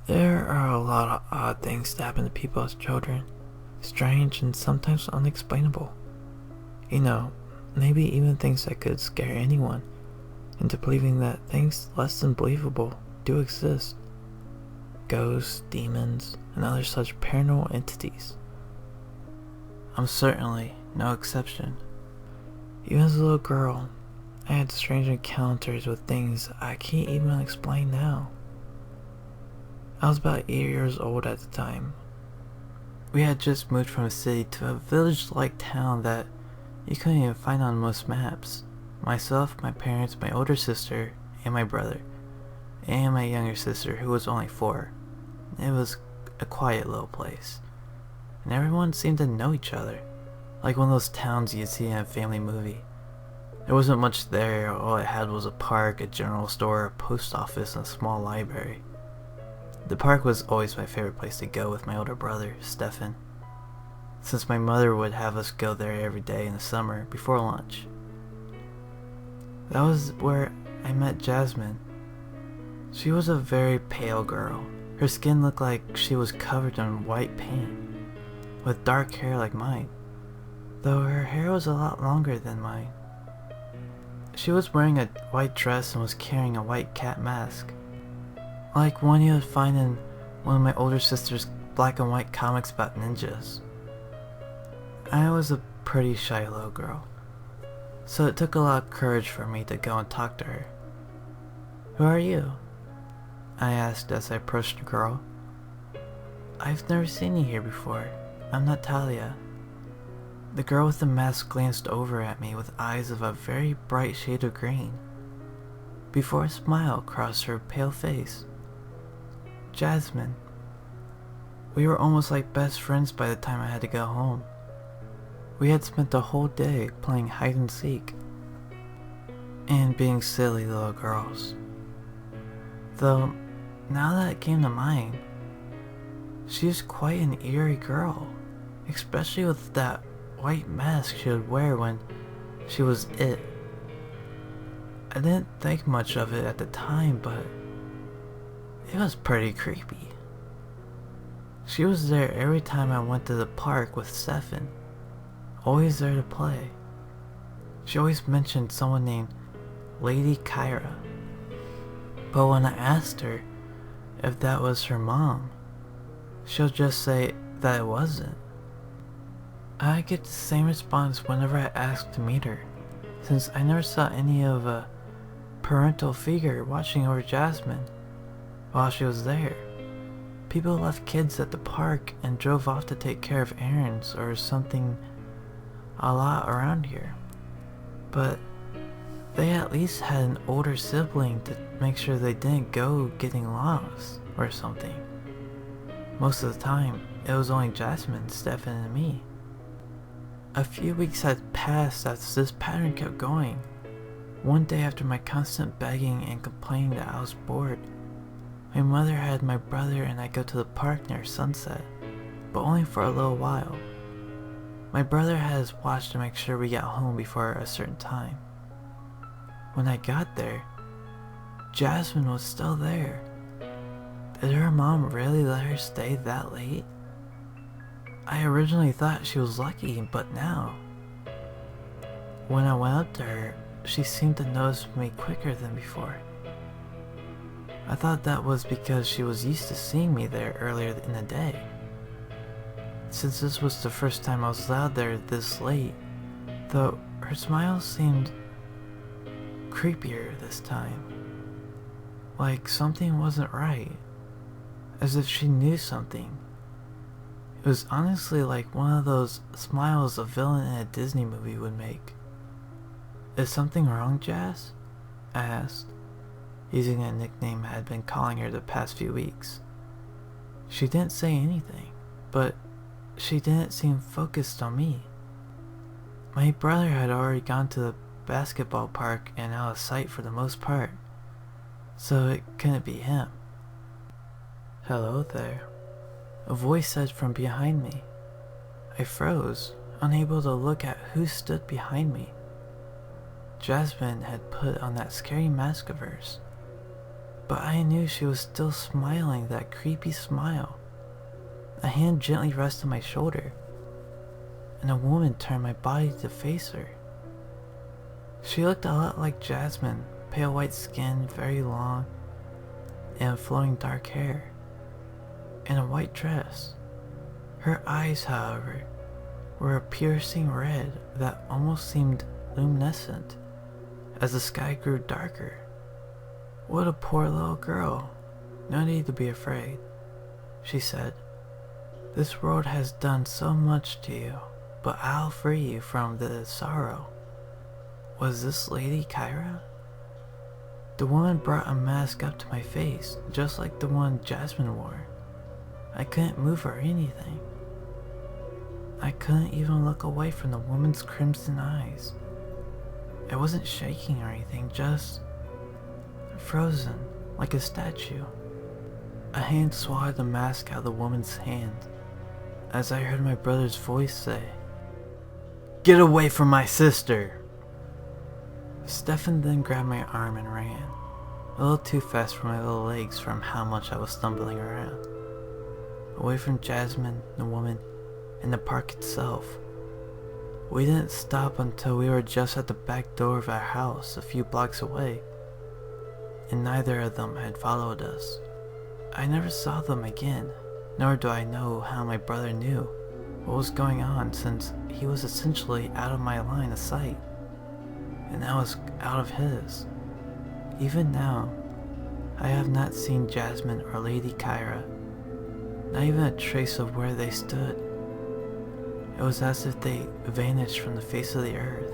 There are a lot of odd things that happen to people as children. Strange and sometimes unexplainable. You know, maybe even things that could scare anyone into believing that things less than believable do exist. Ghosts, demons, and other such paranormal entities. I'm certainly no exception. Even as a little girl, I had strange encounters with things I can't even explain now. I was about 8 years old at the time. We had just moved from a city to a village-like town that you couldn't even find on most maps. Myself, my parents, my older sister, and my brother, and my younger sister, who was only 4. It was a quiet little place, and everyone seemed to know each other, like one of those towns you'd see in a family movie. There wasn't much there. All it had was a park, a general store, a post office, and a small library. The park was always my favorite place to go with my older brother, Stefan, since my mother would have us go there every day in the summer before lunch. That was where I met Jasmine. She was a very pale girl. Her skin looked like she was covered in white paint, with dark hair like mine, though her hair was a lot longer than mine. She was wearing a white dress and was carrying a white cat mask, like one you would find in one of my older sister's black and white comics about ninjas. I was a pretty shy little girl, so it took a lot of courage for me to go and talk to her. "Who are you?" I asked as I approached the girl. "I've never seen you here before. I'm Natalia." The girl with the mask glanced over at me with eyes of a very bright shade of green, before a smile crossed her pale face. "Jasmine." We were almost like best friends by the time I had to go home. We had spent the whole day playing hide and seek and being silly little girls. Though, now that it came to mind, she was quite an eerie girl, especially with that white mask she would wear when she was it. I didn't think much of it at the time, but it was pretty creepy. She was there every time I went to the park with Stefan, always there to play. She always mentioned someone named Lady Kyra, but when I asked her if that was her mom, she'll just say that it wasn't. I get the same response whenever I ask to meet her, since I never saw any of a parental figure watching over Jasmine while she was there. People left kids at the park and drove off to take care of errands or something a lot around here. But they at least had an older sibling to make sure they didn't go getting lost or something. Most of the time, it was only Jasmine, Stefan, and me. A few weeks had passed as this pattern kept going. One day, after my constant begging and complaining that I was bored, my mother had my brother and I go to the park near sunset, but only for a little while. My brother had his watch to make sure we got home before a certain time. When I got there, Jasmine was still there. Did her mom really let her stay that late? I originally thought she was lucky, but now, when I went up to her, she seemed to notice me quicker than before. I thought that was because she was used to seeing me there earlier in the day. Since this was the first time I was allowed there this late, though her smile seemed creepier this time. Like something wasn't right. As if she knew something. It was honestly like one of those smiles a villain in a Disney movie would make. "Is something wrong, Jazz?" I asked, using a nickname I had been calling her the past few weeks. She didn't say anything, but she didn't seem focused on me. My brother had already gone to the basketball park and out of sight for the most part, so it couldn't be him. "Hello there," a voice said from behind me. I froze, unable to look at who stood behind me. Jasmine had put on that scary mask of hers. but I knew she was still smiling that creepy smile. A hand gently rested on my shoulder, and a woman turned my body to face her. She looked a lot like Jasmine, pale white skin, very long, and flowing dark hair, and a white dress. Her eyes, however, were a piercing red that almost seemed luminescent as the sky grew darker. "What a poor little girl. No need to be afraid," she said. "This world has done so much to you, but I'll free you from the sorrow." Was this Lady Kyra? The woman brought a mask up to my face, just like the one Jasmine wore. I couldn't move or anything. I couldn't even look away from the woman's crimson eyes. It wasn't shaking or anything, just frozen, like a statue. A hand swatted the mask out of the woman's hand, as I heard my brother's voice say, "Get away from my sister!" Stefan then grabbed my arm and ran, a little too fast for my little legs from how much I was stumbling around. Away from Jasmine, the woman, and the park itself. We didn't stop until we were just at the back door of our house a few blocks away, and neither of them had followed us. I never saw them again, nor do I know how my brother knew what was going on, since he was essentially out of my line of sight, and I was out of his. Even now, I have not seen Jasmine or Lady Kyra, not even a trace of where they stood. It was as if they vanished from the face of the earth.